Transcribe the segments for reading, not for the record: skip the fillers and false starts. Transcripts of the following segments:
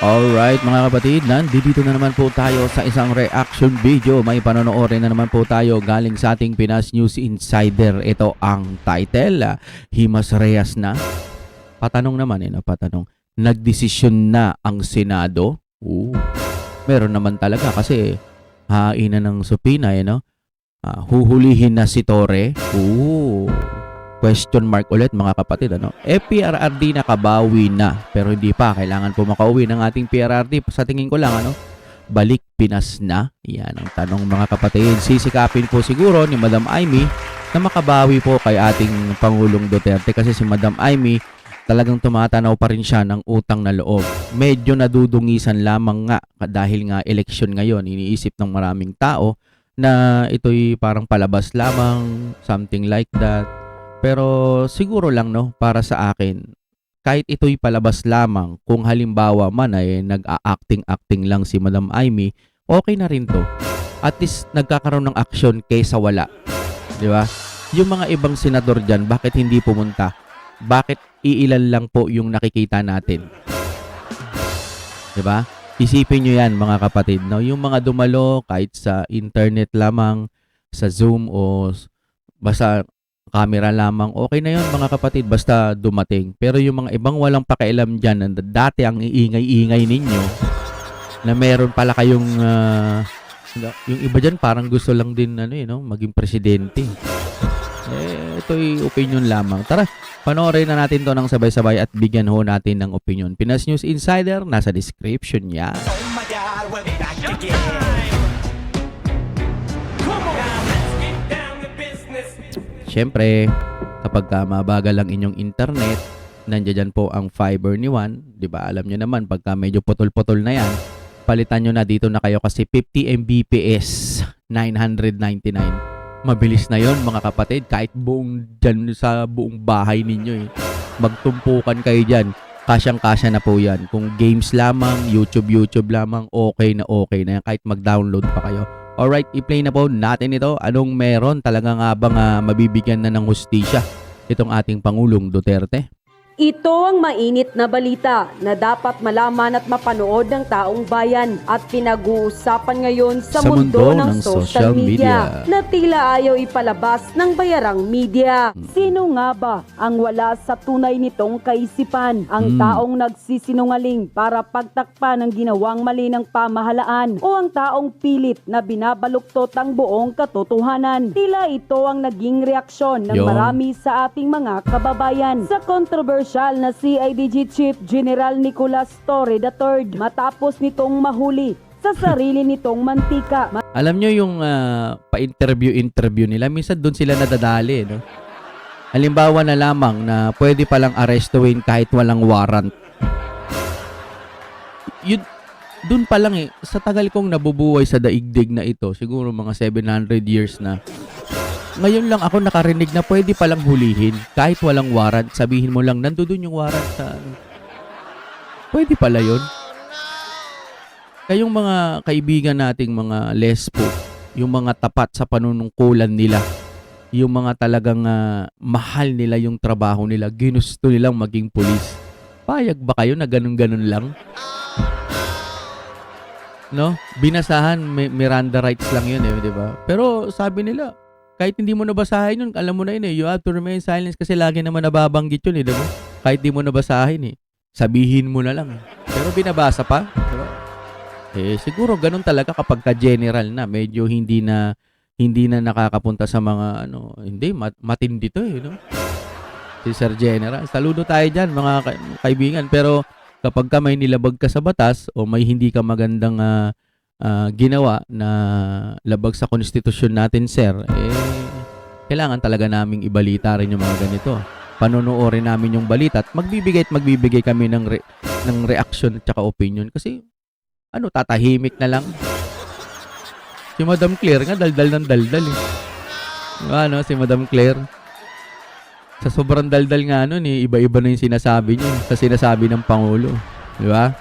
Alright mga kapatid, nandito na naman po tayo sa isang reaction video. May panonoodin na naman po tayo galing sa ating Pinas News Insider. Ito ang title, Himas Reyes na. Patanong naman patanong. Nagdesisyon na ang Senado? Meron naman talaga kasi hain na ng supina huhulihin na si Torre. Question mark ulit mga kapatid. PRRD nakabawi na pero hindi pa. Kailangan po makauwi ng ating PRRD. Sa tingin ko lang balik Pinas na. Yan ang tanong mga kapatid. Sisikapin po siguro ni Madam Amy na makabawi po kay ating Pangulong Duterte kasi si Madam Amy talagang tumatanaw pa rin siya ng utang na loob. Medyo nadudungisan lamang nga dahil nga eleksyon ngayon. Iniisip ng maraming tao na ito'y parang palabas lamang, something like that. Pero siguro lang para sa akin, kahit ito'y palabas lamang, kung halimbawa man ay nag-a-acting lang si Madam Amy, okay na rin to. At least nagkakaroon ng action kaysa wala. Di ba? Yung mga ibang senador dyan, bakit hindi pumunta? Bakit iilan lang po yung nakikita natin? Di ba? Isipin nyo yan mga kapatid. Yung mga dumalo kahit sa internet lamang, sa Zoom o basta camera lamang, okay na yun mga kapatid, basta dumating. Pero yung mga ibang walang pakialam dyan, dati ang iingay-ingay ninyo, na meron pala kayong, yung iba dyan parang gusto lang din maging presidente. Ito'y opinion lamang. Tara, panoorin na natin to ng sabay-sabay at bigyan ho natin ng opinion. Pinas News Insider, nasa description niya. Oh my God, we're back again. Siyempre, kapag mabagal ang inyong internet, nandiyan po ang fiber ni Juan. Diba? Alam nyo naman, pagka medyo putol-putol na yan, palitan nyo na dito na kayo kasi 50 Mbps, 999. Mabilis na yon mga kapatid. Kahit dyan sa buong bahay ninyo magtumpukan kayo dyan. Kasyang-kasya na po yan. Kung games lamang, YouTube lamang, okay na yan. Kahit mag-download pa kayo. Alright, i-play na po natin ito. Anong meron? Talaga nga bang mabibigyan na ng hustisya itong ating Pangulong Duterte? Ito ang mainit na balita na dapat malaman at mapanood ng taong bayan at pinag-uusapan ngayon sa mundo ng social media na tila ayaw ipalabas ng bayarang media. Sino nga ba ang wala sa tunay nitong kaisipan? Ang taong nagsisinungaling para pagtakpan ng ginawang mali ng pamahalaan o ang taong pilit na binabaluktot ang buong katotohanan? Tila ito ang naging reaksyon ng marami sa ating mga kababayan sa controversial na CIDG Chief General Nicolas Torre III matapos nitong mahuli sa sarili nitong mantika. Alam nyo yung pa-interview nila, minsan doon sila nadadali. Halimbawa na lamang na pwede palang arestuin kahit walang warrant. Yun, doon pa lang sa tagal kong nabubuhay sa daigdig na ito, siguro mga 700 years na, ngayon lang ako nakarinig na pwede palang hulihin kahit walang warrant. Sabihin mo lang, nandoon yung warrant sa pwede pala yun. Kayong mga kaibigan nating mga lesbo, yung mga tapat sa panunungkulan nila, yung mga talagang mahal nila yung trabaho nila, ginusto nilang maging pulis. Payag ba kayo na ganun-ganun lang? Binasahan, Miranda rights lang yun di ba? Pero sabi nila, kahit hindi mo nabasahin yun, alam mo na yun you have to remain silent kasi lagi naman nababanggit yun di ba? Kahit di mo nabasahin sabihin mo na lang. Pero binabasa pa, di ba? Siguro ganun talaga kapag ka-general na, medyo hindi na nakakapunta sa mga hindi, matindi to Si Sir General. Saludo tayo dyan mga kaibigan, pero kapag ka may nilabag ka sa batas o may hindi ka magandang ginawa na labag sa konstitusyon natin, sir, kailangan talaga naming ibalita rin yung mga ganito. Panonoorin namin yung balita at magbibigay kami ng reaction at saka opinion kasi tatahimik na lang. Si Madam Claire nga daldal ng daldal si Madam Claire. Sa sobrang daldal nga iba-iba na yung sinasabi niya sa sinasabi ng Pangulo. Di ba?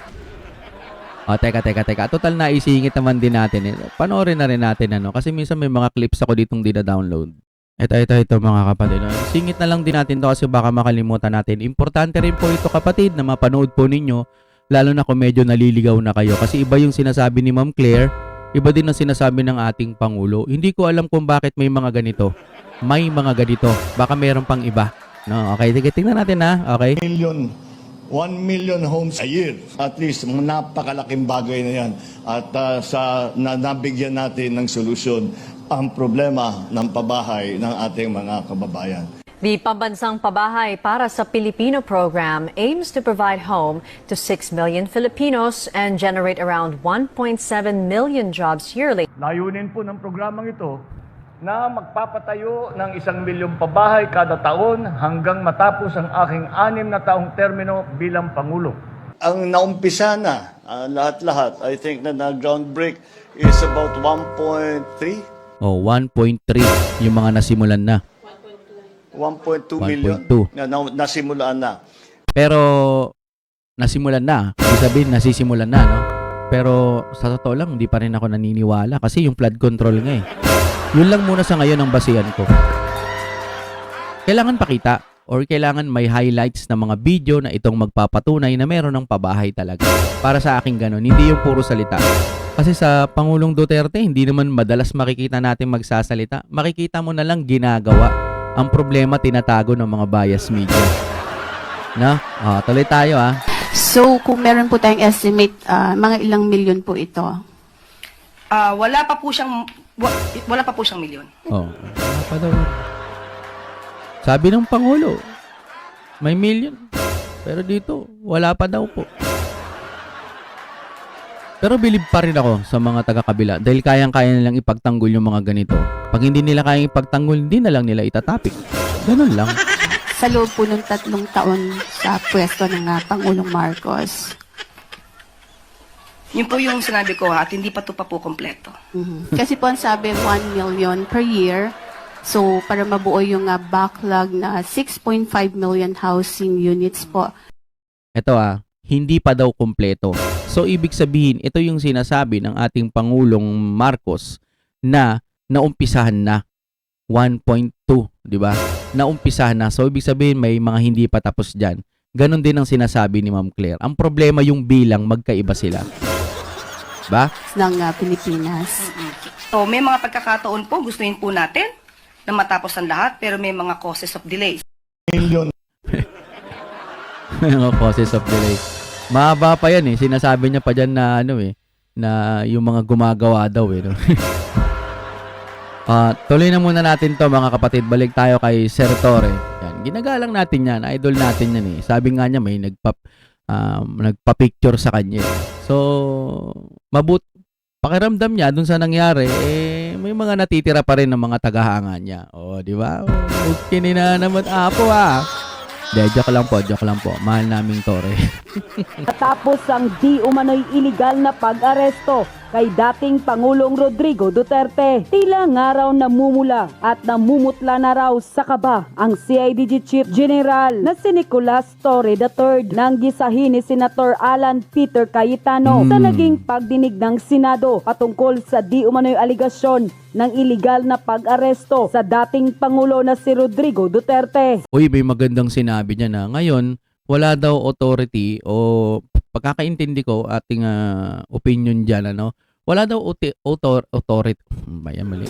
Teka. Total naisingit naman din natin. Panoorin na rin natin kasi minsan may mga clips ako ditong dina-download. Ito mga kapatid. Singit na lang din natin to kasi baka makalimutan natin. Importante rin po ito kapatid na mapanood po ninyo Lalo na kung medyo naliligaw na kayo. Kasi iba yung sinasabi ni Ma'am Claire, iba din ang sinasabi ng ating Pangulo. Hindi ko alam kung bakit may mga ganito. May mga ganito. Baka meron pang iba. No, okay, sige, tingnan natin ha. Okay? 1 million homes a year. At least, napakalaking bagay na yan. At nabigyan natin ng solusyon ang problema ng pabahay ng ating mga kababayan. The Pambansang Pabahay para sa Pilipino program aims to provide home to 6 million Filipinos and generate around 1.7 million jobs yearly. Layunin po ng programang ito na magpapatayo ng 1 milyong pabahay kada taon hanggang matapos ang aking 6 na taong termino bilang Pangulo. Ang naumpisa na, lahat-lahat, I think na ground break is about 1.3, Oh, 1.3 yung mga nasimulan na. 1.2 million 1.2. na nasimulaan na. Pero nasimulan na. Ibig sabihin nasisimulan na, no? Pero sa totoo lang, hindi pa rin ako naniniwala kasi yung flood control nga eh. Yun lang muna sa ngayon ang basihan ko. Kailangan pakita or kailangan may highlights na mga video na itong magpapatunay na meron ng pabahay talaga. Para sa akin ganun, hindi yung puro salita. Kasi sa Pangulong Duterte, hindi naman madalas makikita natin magsasalita. Makikita mo na lang ginagawa. Ang problema, tinatago ng mga bias media. No? Tuloy tayo So, kung meron po tayong estimate, mga ilang milyon po ito? Wala pa po siyang milyon. Wala pa daw. Sabi ng Pangulo, may million. Pero dito, wala pa daw po. Pero believe pa rin ako sa mga taga-kabila dahil kayang-kaya nilang ipagtanggol yung mga ganito. Pag hindi nila kayang ipagtanggol, hindi na lang nila itatapik. Ganun lang. Sa loob po ng 3 taon sa pwesto ng Pangulong Marcos. Yun po yung sinabi ko at hindi pa ito pa po kompleto. Kasi po ang sabi, 1 million per year. So, para mabuo yung backlog na 6.5 million housing units po. Ito hindi pa daw kumpleto. So, ibig sabihin, ito yung sinasabi ng ating Pangulong Marcos na naumpisahan na 1.2, di ba? Naumpisahan na. So, ibig sabihin, may mga hindi pa tapos dyan. Ganon din ang sinasabi ni Ma'am Claire. Ang problema yung bilang, magkaiba sila. Ba? Ng Pilipinas. So, may mga pagkakataon po, gustuin po natin na matapos ang lahat, pero may mga causes of delays. Mga causes of delay. Mahaba pa yan eh. Sinasabi niya pa dyan na na yung mga gumagawa daw no? Tuloy na muna natin to mga kapatid. Balik tayo kay Sir Torre. Yan. Ginagalang natin yan. Idol natin yan eh. Sabi nga niya may nagpa-picture sa kanya. So, pakiramdam niya dun sa nangyari, may mga natitira pa rin ng mga tagahanga niya. Di ba? Kininanamot apo joke lang po. Mahal naming Torre. Natapos ang di umano'y iligal na pag-aresto kay dating Pangulong Rodrigo Duterte, tila nga raw namumula at namumutla na raw sa kaba ang CIDG Chief General na si Nicolas Torre III nang gisahin ni Senator Alan Peter Cayetano sa naging pagdinig ng Senado patungkol sa di umano'y aligasyon ng iligal na pag-aresto sa dating Pangulo na si Rodrigo Duterte. Uy, may magandang sinabi niya na ngayon, wala daw authority o pagkakaintindi ko ating opinion dyan, wala daw authority. Bayan, mali.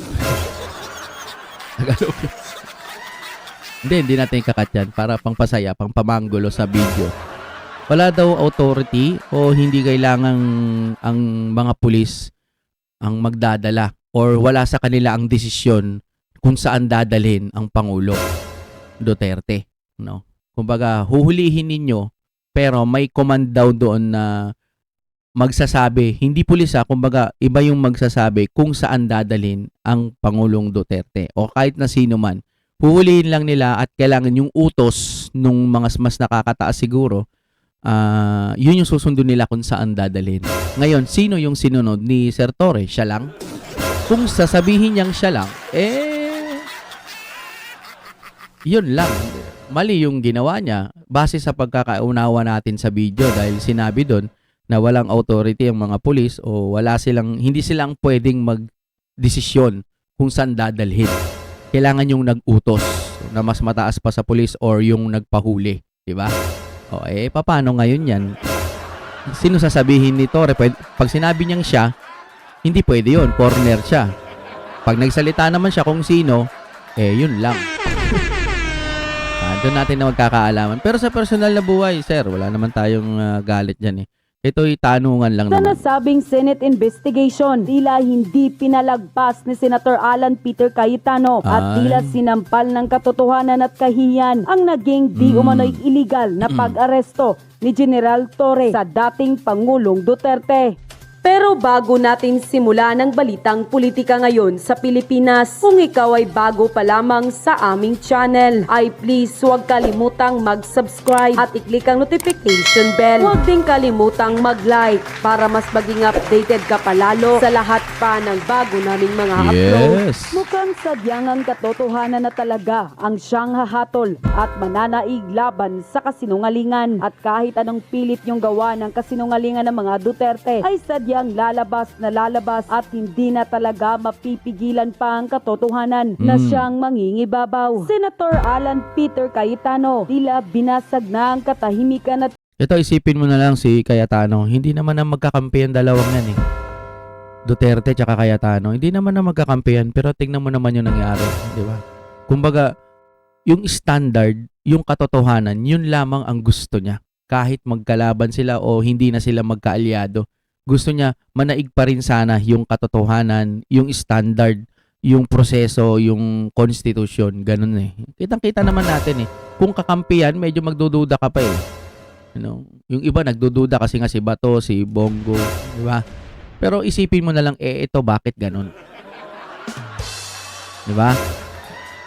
Hindi natin ikakat yan para pangpasaya, pangpamanggulo sa video. Wala daw authority o hindi kailangang ang mga pulis ang magdadala or wala sa kanila ang desisyon kung saan dadalhin ang Pangulo Duterte. Kumbaga, huhulihin ninyo pero may command daw doon na magsasabi, hindi pulis kumbaga iba yung magsasabi kung saan dadalhin ang Pangulong Duterte o kahit na sino man. Huhulihin lang nila at kailangan yung utos nung mga mas nakakataas siguro, yun yung susundo nila kung saan dadalhin. Ngayon, sino yung sinunod ni Sir Torre? Siya lang? Kung sasabihin niyang siya lang, yun lang. Mali yung ginawa niya base sa pagkakaunawa natin sa video dahil sinabi doon na walang authority ang mga pulis o hindi silang pwedeng magdesisyon kung saan dadalhin. Kailangan yung nag-utos na mas mataas pa sa pulis or yung nagpahuli, di ba? Paano ngayon yan? Sino sasabihin ni Torre? Pag sinabi niyang siya, hindi pwede yun. Corner siya. Pag nagsalita naman siya kung sino, yun lang. Doon natin na magkakaalaman. Pero sa personal na buhay, sir, wala naman tayong galit dyan eh. Ito'y tanungan lang Sa naman. nasabing Senate investigation, tila hindi pinalagpas ni Senator Alan Peter Cayetano at Ay. tila sinampal ng katotohanan at kahihiyan ang naging di umano'y illegal na pag-aresto ni General Torre sa dating Pangulong Duterte. Pero bago natin simulan ang balitang politika ngayon sa Pilipinas, kung ikaw ay bago pa lamang sa aming channel, ay please huwag kalimutang mag-subscribe at i-click ang notification bell. Huwag din kalimutang mag-like para mas maging updated ka palalo sa lahat pa ng bago naming mga upload. Yes. Mukhang sadyang ang katotohanan na talaga ang siyang hahatol at mananaig laban sa kasinungalingan. At kahit anong pilit yung gawa ng kasinungalingan ng mga Duterte, ay sadyang lalabas at hindi na talaga mapipigilan pa ang katotohanan na siyang mangingibabaw. Senator Alan Peter Cayetano, tila binasag na ang katahimikan at Ito, isipin mo na lang si Cayetano. Hindi naman na magkakampi ang dalawang yan eh. Duterte tsaka Cayetano. Hindi naman na magkakampi yan, pero tingnan mo naman yung nangyari. Di ba? Kumbaga, yung standard, yung katotohanan, yun lamang ang gusto niya. Kahit magkalaban sila o hindi na sila magkaalyado. Gusto niya manaig pa rin sana yung katotohanan, yung standard, yung proseso, yung konstitusyon, ganun eh. Kitang-kita naman natin eh. Kung kakampihan, medyo magdududa ka pa eh. You know, yung iba nagdududa kasi nga si Bato, si Bongo, di ba? Pero isipin mo na lang, ito bakit ganun? Di ba?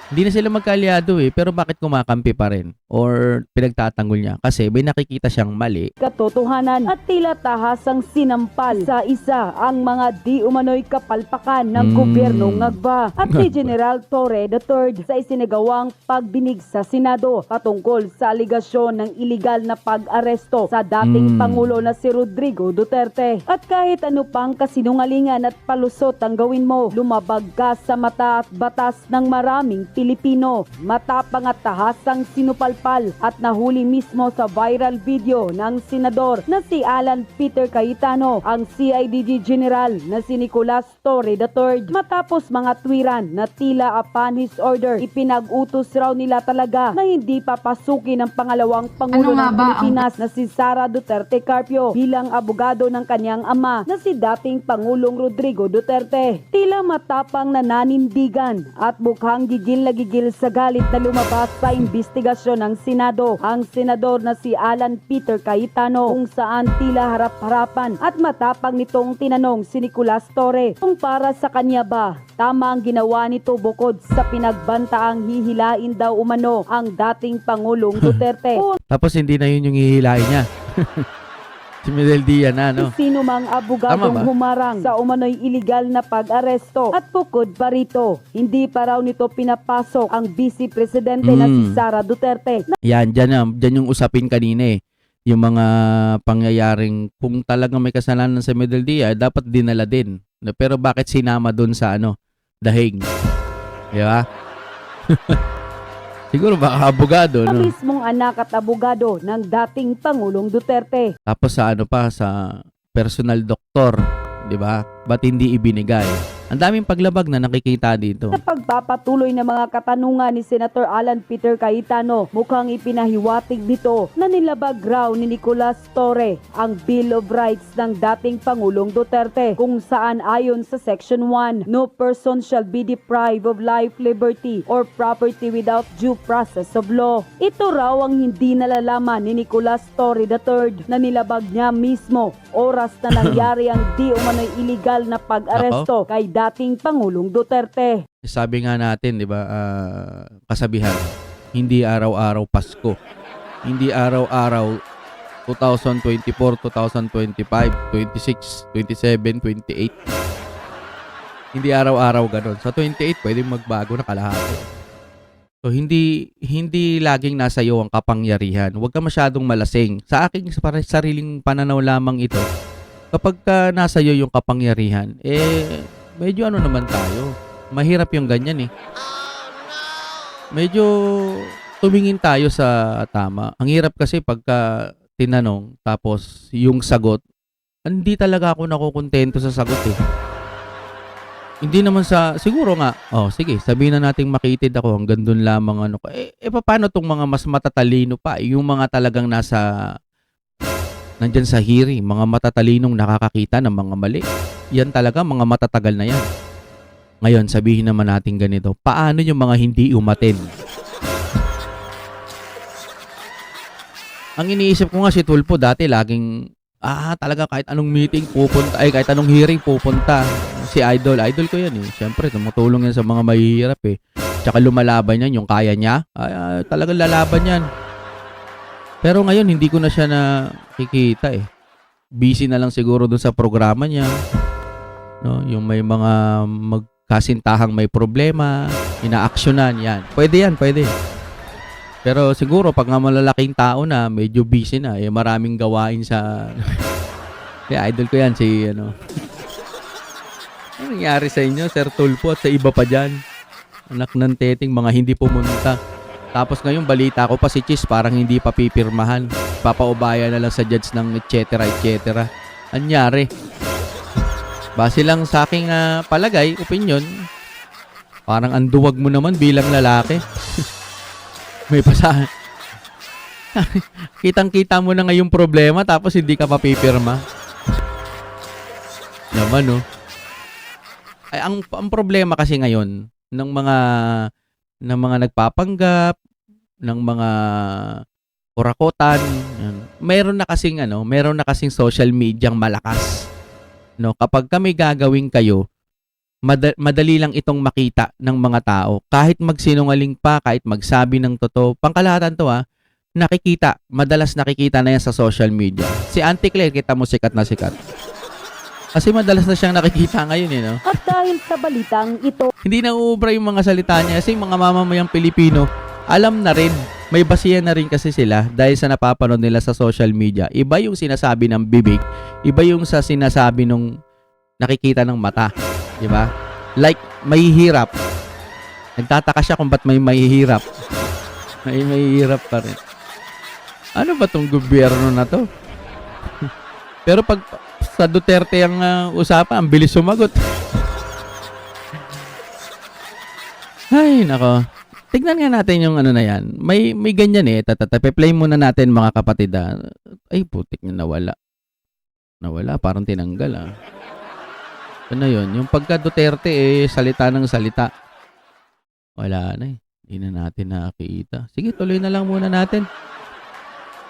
Hindi na sila magkaalyado eh, pero bakit kumakampi pa rin? Or pinagtatanggol niya? Kasi may nakikita siyang mali. katotohanan at tila tahasang sinampal sa isa ang mga di umano'y kapalpakan ng gobyernong Ngagba at ni General Torre III sa isinagawang pagdinig sa Senado patungkol sa aligasyon ng iligal na pag-aresto sa dating Pangulo na si Rodrigo Duterte. At kahit ano pang kasinungalingan at palusot ang gawin mo, lumabag ka sa mata at batas ng maraming Pilipino. Matapang at tahasang sinupalpal at nahuli mismo sa viral video ng senador na si Alan Peter Cayetano ang CIDG General na si Nicolas Torre III. Matapos mga tuwiran na tila upon his order, ipinag-utos raw nila talaga na hindi papasukin ng pangalawang Pangulo ng Pilipinas na si Sara Duterte Carpio bilang abogado ng kanyang ama na si dating Pangulong Rodrigo Duterte. Tila matapang na nanindigan at mukhang gigil na gigil sa galit na lumabas sa investigasyon ng Senado ang senador na si Alan Peter Cayetano, kung saan tila harap-harapan at matapang nitong tinanong si Nicolas Torre kung para sa kanya ba tama ang ginawa nito bukod sa pinagbantaang hihilain daw umano ang dating Pangulong Duterte. Tapos hindi na yun yung hihilain niya. Si Miguel Dia na, no? Sino mang Tama abogadong ba? humarang sa umano'y iligal na pag-aresto. At bukod pa rito, hindi pa raw nito pinapasok ang Vice Presidente na si Sara Duterte. Yan, dyan yung usapin kanina eh. Yung mga pangyayaring kung talagang may kasalanan sa Miguel Dia, dapat dinala din. Pero bakit sinama dun sa dahig? Di ba? Siguro baka abogado, Ang no? mismong anak at abogado ng dating Pangulong Duterte. Tapos sa sa personal doktor, 'di ba? Ba't hindi ibinigay? Ang daming paglabag na nakikita dito. Sa pagpapatuloy ng mga katanungan ni Senator Alan Peter Cayetano, mukhang ipinahiwatig nito na nilabag raw ni Nicolas Torre ang Bill of Rights ng dating Pangulong Duterte, kung saan ayon sa Section 1, no person shall be deprived of life, liberty, or property without due process of law. Ito raw ang hindi nalalaman ni Nicolas Torre III na nilabag niya mismo oras na nangyari ang di umano'y illegal na pag-aresto kay dating Pangulong Duterte. Sabi nga natin, 'di ba, kasabihan, hindi araw-araw Pasko. Hindi araw-araw 2024, 2025, 26, 27, 28. Hindi araw-araw ganoon. Sa 28 pwedeng magbago na kalahati. So hindi laging nasa iyo ang kapangyarihan. Huwag ka masyadong malasing. Sa aking sariling pananaw lamang ito. Kapag nasa iyo yung kapangyarihan, medyo naman tayo. Mahirap yung ganyan eh. Medyo tumingin tayo sa tama. Ang hirap kasi pagka tinanong, tapos yung sagot, hindi talaga ako nakukontento sa sagot eh. Hindi naman siguro nga, sige, sabihin na nating makitid ako, hanggang doon lamang ano. Paano tong mga mas matatalino pa? Yung mga talagang nandyan sa hearing, mga matatalinong nakakakita ng mga mali. Yan talaga, mga matatagal na yan. Ngayon, sabihin naman natin ganito, paano yung mga hindi umattend? Ang iniisip ko nga si Tulpo dati, laging, talaga kahit anong meeting pupunta, kahit anong hearing pupunta. Si Idol ko yan eh. Siyempre, tumutulong yan sa mga mahihirap eh. Tsaka lumalaban yan, yung kaya niya. Talagang lalaban yan. Pero ngayon, hindi ko na siya nakikita eh. Busy na lang siguro dun sa programa niya. No? Yung may mga magkasintahang may problema, ina-actionan, yan. Pwede yan, pwede. Pero siguro, pag nga malalaking tao na, medyo busy na, maraming gawain sa... Idol ko yan, si Ano nangyari sa inyo, Sir Tulpo, at sa iba pa dyan? Anak ng teting, mga hindi pumunta. Tapos ngayon, balita ko pa si Chis, parang hindi pa pipirmahan. Papaubaya na lang sa judge ng etc. Anyari? Base lang sa aking palagay, opinion, parang anduwag mo naman bilang lalaki. May pasahan. Kitang-kita mo na ngayong problema, tapos hindi ka papipirma. Naman, no? Ay, ang problema kasi ngayon ng mga nagpapanggap, ng mga kurakotan, meron na kasing social media malakas. No, kapag kami gagawin kayo, madali lang itong makita ng mga tao. Kahit magsinungaling pa, kahit magsabi ng totoo, pangkalahatan to madalas nakikita na yan sa social media. Si Auntie Claire, kita mo sikat na sikat. Kasi madalas na siyang nakikita ngayon no? At dahil sa balitang ito, hindi na uubra yung mga salita niya kasi mga mamamayang Pilipino, alam na rin, may basihan na rin kasi sila dahil sa napapanood nila sa social media. Iba yung sinasabi ng bibig, iba yung sa sinasabi nung nakikita ng mata. Diba? Like, mahihirap. Nagtataka siya kung ba't may mahihirap. May mahihirap pa rin. Ano ba tong gobyerno na to? Pero pag sa Duterte ang usapan, ang bilis sumagot. Ay, nako. Tignan nga natin yung na yan. May ganyan eh. Pe-play muna natin mga kapatid. Ay, putik na nawala. Nawala, parang tinanggal Ano yun? Yung pagka Duterte salita ng salita. Wala na eh. Hindi na natin nakikita. Sige, tuloy na lang muna natin.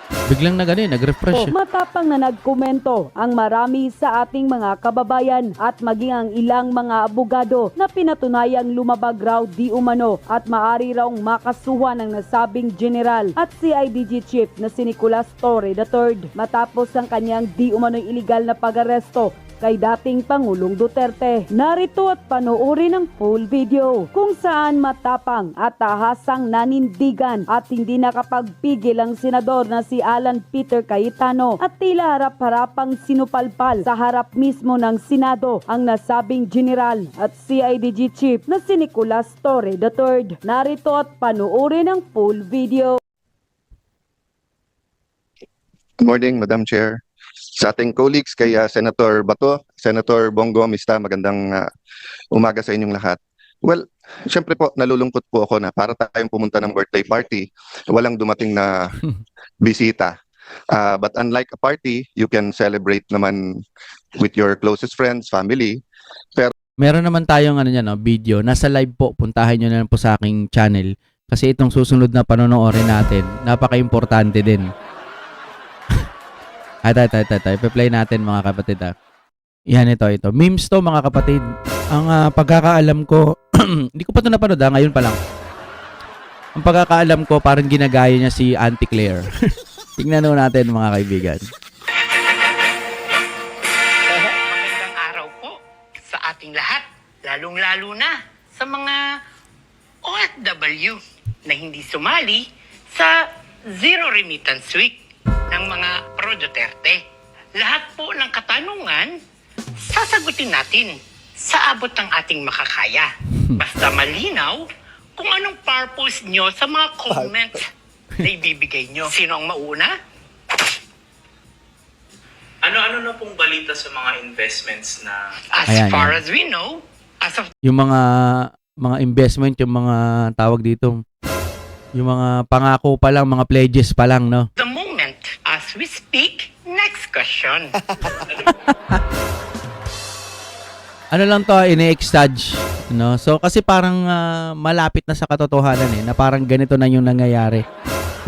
Biglang nag-refresh. Matapang na nagkomento ang marami sa ating mga kababayan at maging ang ilang mga abogado na pinatunayang lumabag raw di umano at maari raw makasuhan ng nasabing general at CIDG chief na si Nicolas Torre III matapos ang kanyang di umano'y iligal na pag-aresto kay dating Pangulong Duterte. Narito at panoorin ang full video kung saan matapang at tahasang nanindigan at hindi nakapagpigil ang senador na si Alan Peter Cayetano at tila harap-harapang sinupalpal sa harap mismo ng Senado ang nasabing general at CIDG chief na si Nicolas Torre III. Narito at panoorin ang full video. Good morning, Madam Chair. Sa ating colleagues, kay Senator Bato, Senator Bongo Mista, magandang umaga sa inyong lahat. Well, syempre po, nalulungkot po ako na para tayong pumunta ng birthday party, walang dumating na bisita. But unlike a party, you can celebrate naman with your closest friends, family. Pero meron naman tayong video. Nasa live po. Puntahan nyo na lang po sa aking channel. Kasi itong susunod na panonoorin natin, napaka-importante din. Ipe-play natin mga kapatid. Yan ito. Memes to mga kapatid. Ang pagkakaalam ko, hindi ko pa ito napanood ngayon pa lang. Ang pagkakaalam ko, parang ginagaya niya si Auntie Claire. Tingnan natin mga kaibigan. Magandang araw po sa ating lahat, lalong-lalo na sa mga OFW na hindi sumali sa Zero Remittance Week ng mga pro-Duterte. Lahat po ng katanungan, sasagutin natin sa abot ng ating makakaya. Basta malinaw kung anong purpose nyo sa mga comments na ibibigay nyo. Sino ang mauna? ano na pong balita sa mga investments na... As Ayan, far ayan. as we know, as of Yung mga investment, yung mga tawag dito, yung mga pangako pa lang, mga pledges pa lang, no? the moment, as we speak, next question. Ano lang to, ine-extage, no? So kasi parang malapit na sa katotohanan na parang ganito na yung nangyayari.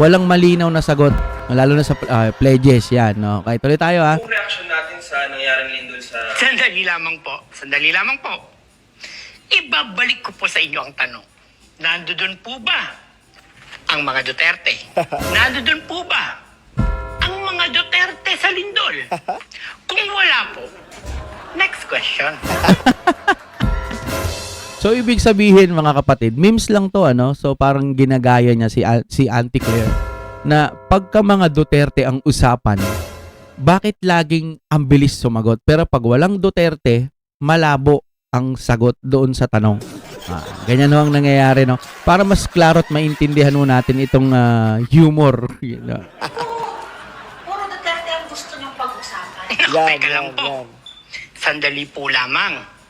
Walang malinaw na sagot, lalo na sa pledges yan, no? Kahit tuloy tayo, ha. Kung reaction natin sa nangyaring lindol sa... Sandali lamang po. Sandali lamang po. Ibabalik ko po sa inyo ang tanong. Nandoon po ba ang mga Duterte? Nandoon po ba ang mga Duterte sa lindol? Kung wala po, next question. So ibig sabihin mga kapatid, memes lang to, ano? So parang ginagaya niya si Auntie Claire na pagka mga Duterte ang usapan, bakit laging ang bilis sumagot? Pero pag walang Duterte, malabo ang sagot doon sa tanong. Ganyan ho ang nangyayari, no? Para mas klaro at maintindihan ho natin itong humor. You know? Puro Duterte ang gusto niyong pag-usapan. Teka lang po. Sandali po lamang.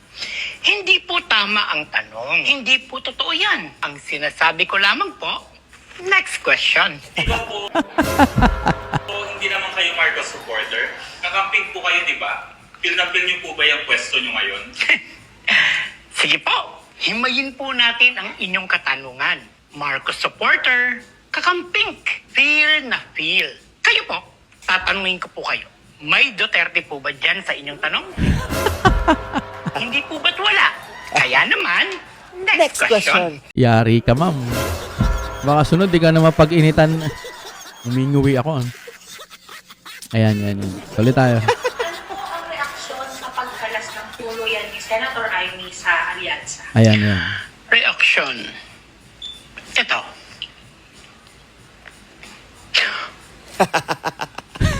Hindi po tama ang tanong. Hindi po totoo yan. Ang sinasabi ko lamang po, next question. So, hindi naman kayo Marcos supporter. Nakamping po kayo, di ba? Feel na feel niyo po ba yung pwesto niyo ngayon? Sige po, himayin po natin ang inyong katanungan. Marcos supporter, kakampink, feel na feel. Kayo po, tatanungin ko po kayo. May Duterte po ba dyan sa inyong tanong? Hindi po ba't wala? Kaya naman, next question. Yari ka, ma'am. Baka sunod, di ka na mapag-initan. Uminguwi ako. Ayan, yan. Tuloy tayo. Ang reaksyon sa pagkalas ng tuluyan ni Senator Amy sa alyansa? Ayan, yan. Reaksyon. Ito.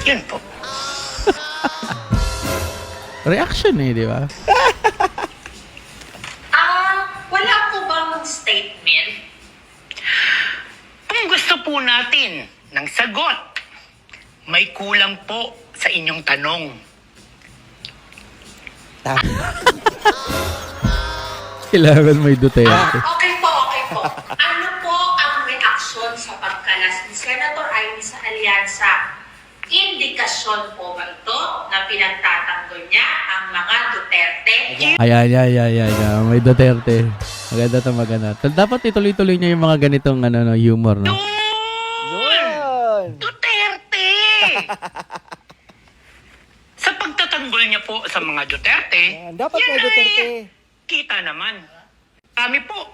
Yun po. Reaction di ba? Wala po bang statement? Kung gusto po natin ng sagot, may kulang po sa inyong tanong. Kailangan may Duterte. Okay po. Ano po ang reaksyon sa pagkalas ni Senator Amy sa alyansa? Indikasyon po ba ito na pinagtatanggol niya ang mga Duterte? Ayan. May Duterte. Maganda. Dapat ituloy-tuloy niya yung mga ganitong humor, no? Duterte! Sa pagtatanggol niya po sa mga Duterte, dapat may Duterte. Kita naman. Kami po,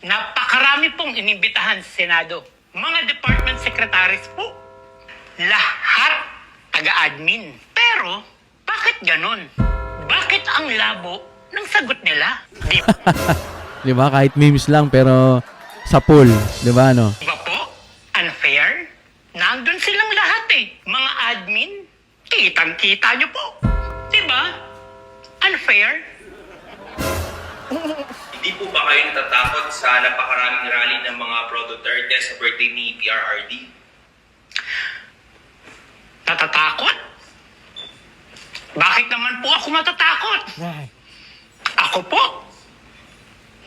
napakarami pong inimbitahan sa Senado. Mga department secretaries po. Lahat taga-admin. Pero, bakit ganon? Bakit ang labo ng sagot nila? Di ba? Kahit memes lang, pero sa pool. Di ba, no? Di ba po? Unfair? Nandun silang lahat eh. Mga admin, kitang-kita nyo po. Di ba? Unfair? Hindi po ba kayo natatakot sa napakaraming rally ng mga pro-Duterte sa birthday ni PRRD? Natatakot? Bakit naman po ako matatakot? Ako po,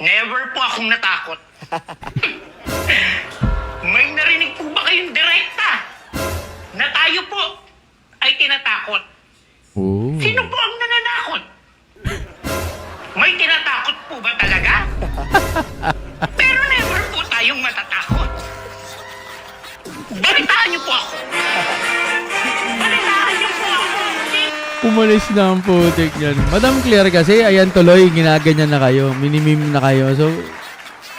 never po akong natakot. May narinig po ba kayong direkta na tayo po ay tinatakot? Ooh. Sino po ang nananakot? May tinatakot po ba talaga? Pero never po tayong matatakot. Balitaan niyo po ako. Balitaan niyo po ako. Umalis na ang putik niyan. Madam Claire kasi, ayan tuloy, ginaganyan na kayo. Minimim na kayo. So,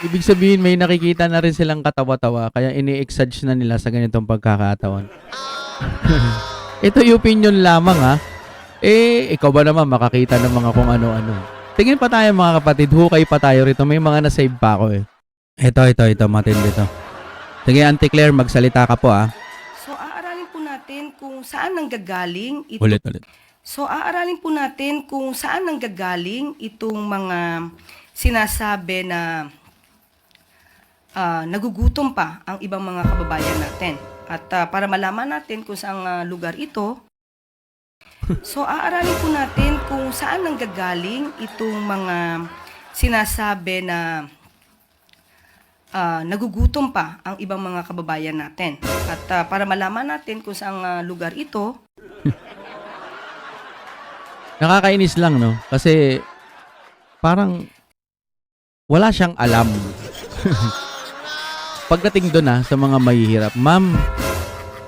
ibig sabihin may nakikita na rin silang katawa-tawa. Kaya ini-exage na nila sa ganitong pagkakataon. Ito yung opinion lamang ha. Ikaw ba naman makakita ng mga kung ano-ano. Tingin pa tayo mga kapatid. Hukay pa tayo rito. May mga nasave pa ako Ito. Matindi to. Sige, Auntie Claire, magsalita ka po So, aaralin po natin kung saan nanggagaling ito. Ulit. So, aaralin po natin kung saan nanggagaling itong mga sinasabi na nagugutom pa ang ibang mga kababayan natin. At para malaman natin kung saang lugar ito, So aaralin po natin kung saan nanggagaling itong mga sinasabi na nagugutom pa ang ibang mga kababayan natin. At para malaman natin kung saang lugar ito, Nakakainis lang, no? Kasi parang wala siyang alam. Pagdating doon sa mga mahihirap, ma'am,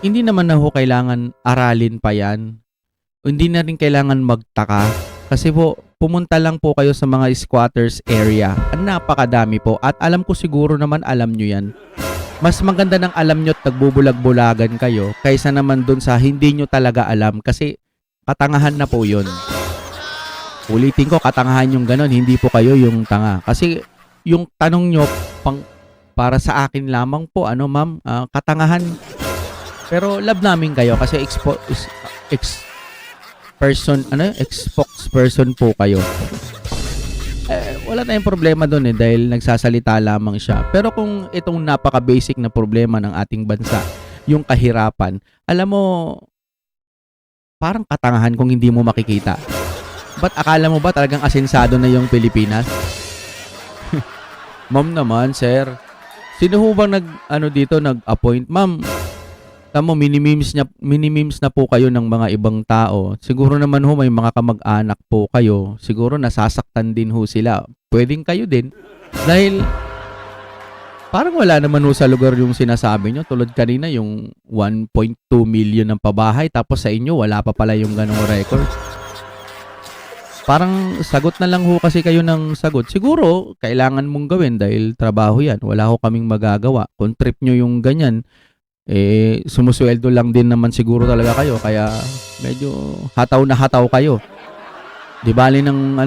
hindi naman na ho kailangan aralin pa yan. Hindi na rin kailangan magtaka. Kasi po, pumunta lang po kayo sa mga squatters area. Ang napakadami po. At alam ko siguro naman alam nyo yan. Mas maganda ng alam nyo at nagbubulag-bulagan kayo kaysa naman dun sa hindi nyo talaga alam. Kasi katangahan na po yun. Ulitin ko, katangahan yung ganon. Hindi po kayo yung tanga. Kasi yung tanong nyo para sa akin lamang po, ma'am, katangahan. Pero love namin kayo kasi spokesperson po kayo. Wala tayong problema doon dahil nagsasalita lamang siya. Pero kung itong napaka-basic na problema ng ating bansa, yung kahirapan, alam mo, parang katangahan kung hindi mo makikita. Ba't akala mo ba talagang asensado na yung Pilipinas? Ma'am naman, sir. Sino ho bang nag-appoint? Ma'am, tamo, minimims na po kayo ng mga ibang tao. Siguro naman ho may mga kamag-anak po kayo. Siguro nasasaktan din ho sila. Pwedeng kayo din. Dahil parang wala naman ho sa lugar yung sinasabi nyo. Tulad kanina yung 1.2 million ng pabahay. Tapos sa inyo wala pa pala yung ganong record. Parang sagot na lang ho kasi kayo ng sagot. Siguro kailangan mong gawin dahil trabaho yan. Wala ho kaming magagawa. Kung trip nyo yung ganyan, sumusweldo lang din naman siguro talaga kayo kaya medyo hataw na hataw kayo. Di bali ng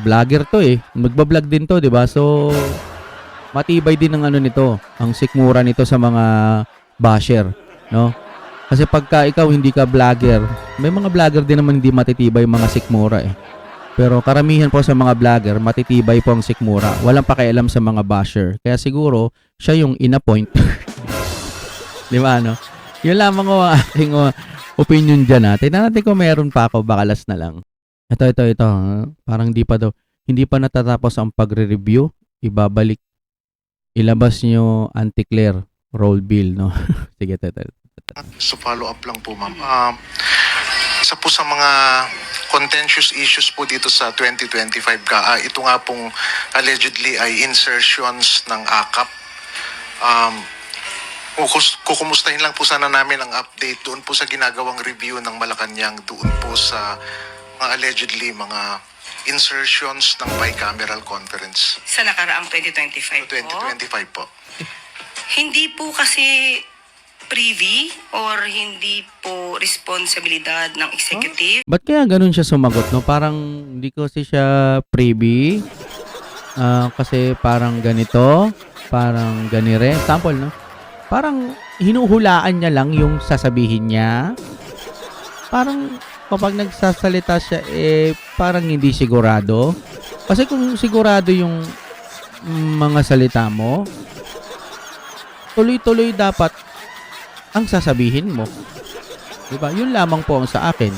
vlogger to magba-vlog din to, di ba? So matibay din ng nito, ang sikmura nito sa mga basher, no? Kasi pagka ikaw hindi ka vlogger, may mga vlogger din naman hindi matitibay mga sikmura Pero karamihan po sa mga vlogger, matitibay po ang sikmura. Walang pakialam sa mga basher. Kaya siguro siya yung in-appoint. Di ba, Yun lamang ang aking opinion dyan, Tignan natin kung meron pa ako, baka last na lang. Ito. Parang hindi pa natatapos ang pagre-review. Ibabalik. Ilabas nyo anti-Claire roll bill, no? Sige, ito. So follow up lang po, ma'am. Isa po sa mga contentious issues po dito sa 2025 ito nga pong allegedly ay insertions ng AKAP. Kukumustahin lang po sana namin ang update doon po sa ginagawang review ng Malacanang doon po sa mga allegedly mga insertions ng bicameral conference. sa nakaraang 2025 2025 po. Hindi po kasi privy or hindi po responsibilidad ng executive. Ba't kaya ganun siya sumagot, no? Parang hindi ko siya privy. Kasi parang ganito, parang ganire. Sample, no? Parang hinuhulaan niya lang yung sasabihin niya. Parang kapag nagsasalita siya, parang hindi sigurado. Kasi kung sigurado yung mga salita mo, tuloy-tuloy dapat ang sasabihin mo. Diba? Yun lamang po ang sa akin.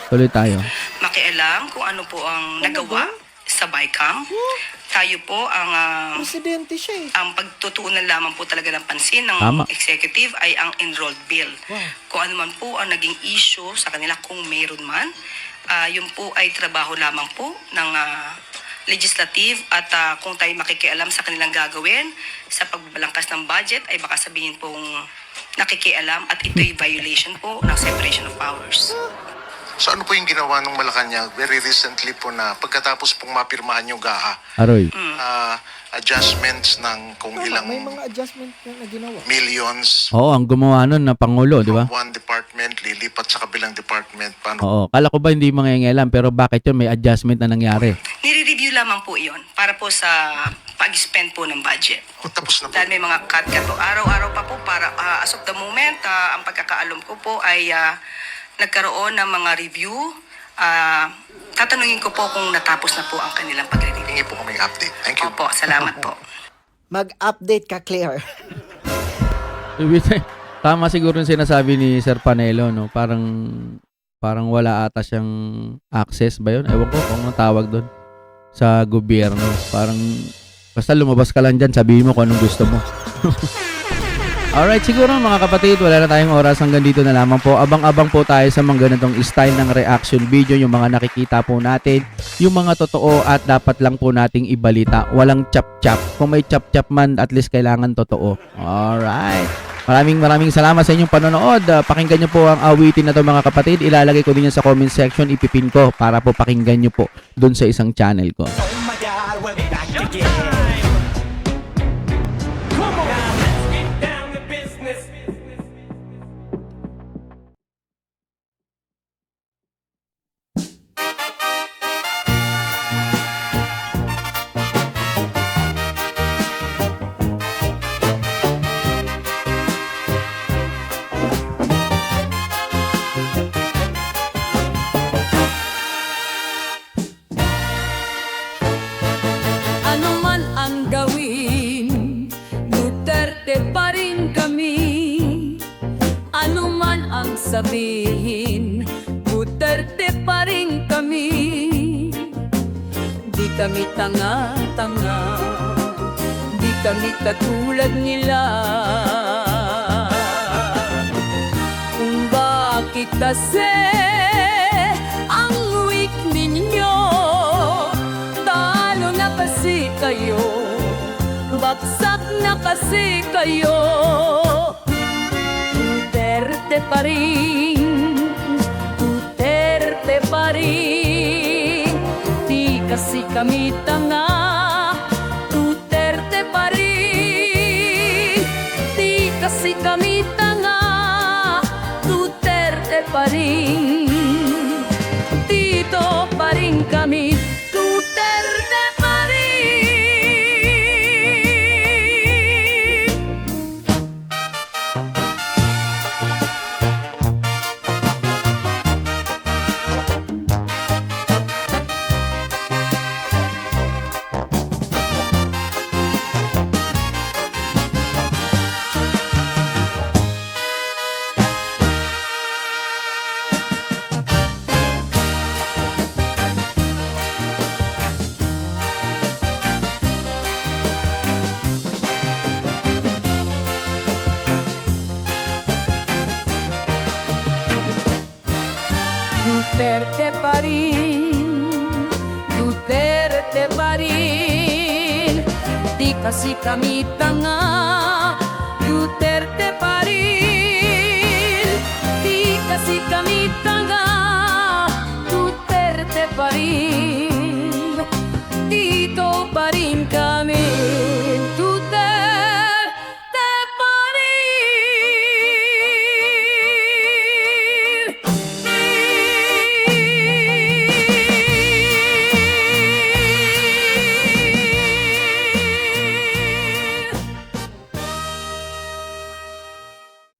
Tuloy tayo. Makialam kung ano po ang nagawa sa BICAM. Tayo po ang Presidente siya ang pagtutuunan lamang po talaga ng pansin ng Tama. executive ay ang enrolled bill. Kung ano man po ang naging issue sa kanila kung mayroon man, yun po ay trabaho lamang po ng legislative at kung tayo makikialam sa kanilang gagawin sa pagbabalangkas ng budget ay baka sabihin pong nakikialam at ito'y violation po ng separation of powers. So ano po yung ginawa ng Malacanang very recently po na pagkatapos pong mapirmahan yung GAA, Aroy. adjustments ng kung ilang May mga adjustment na ginawa. millions Oo, ang gumawa nun na Pangulo, di ba? from one department lilipat sa kabilang department. Paano? Oo. Kala ko ba hindi mangingialam, pero bakit yun? May adjustment na nangyari. Nire-review lamang po iyon para po sa pag-spend po ng budget. Tapos na po. Dahil may mga cut-cut po. Araw-araw pa po para as of the moment, ang pagkakaalam ko po ay nagkaroon ng mga review. Tatanungin ko po kung natapos na po ang kanilang pag-review. Hingi po kaming update. Thank you. Opo, salamat po. Mag-update ka, Claire. Tama siguro yung sinasabi ni Sir Panelo, no? Parang Parang wala ata siyang access ba yun? Ewan ko kung anong tawag doon sa gobyerno. Parang basta lumabas ka lang dyan, sabihin mo kung anong gusto mo. Alright, siguro mga kapatid, wala na tayong oras. Hanggang dito na lamang po. Abang-abang po tayo sa mga ganitong style ng reaction video, yung mga nakikita po natin, yung mga totoo at dapat lang po nating ibalita. Walang chap-chap. Kung may chap-chap man, at least kailangan totoo. Alright. Maraming salamat sa inyong panonood. Pakinggan nyo po ang awitin na to mga kapatid. Ilalagay ko din yan sa comment section. Ipipin ko para po pakinggan nyo po dun sa isang channel ko. Oh my God, we'll be back again. Ano man ang gawin, Duterte pa rin kami. Ano man ang sabihin, Duterte pa rin kami. Di kami tanga-tanga, di kami katulad nila. Kung bakit kasi ang weak ninyo, talo na kasi kayo, baksak na kasi kayo. Duterte pa rin, Duterte pa rin. Di kasi kami tanga, Duterte pa rin. Di kasi kami tanga, Duterte pa rin. Dito pa rin kami, Duterte pa rin. Duterte pa rin, Duterte pa rin. Di kasi kami tanga, Duterte pa rin. Di kasi kami tanga.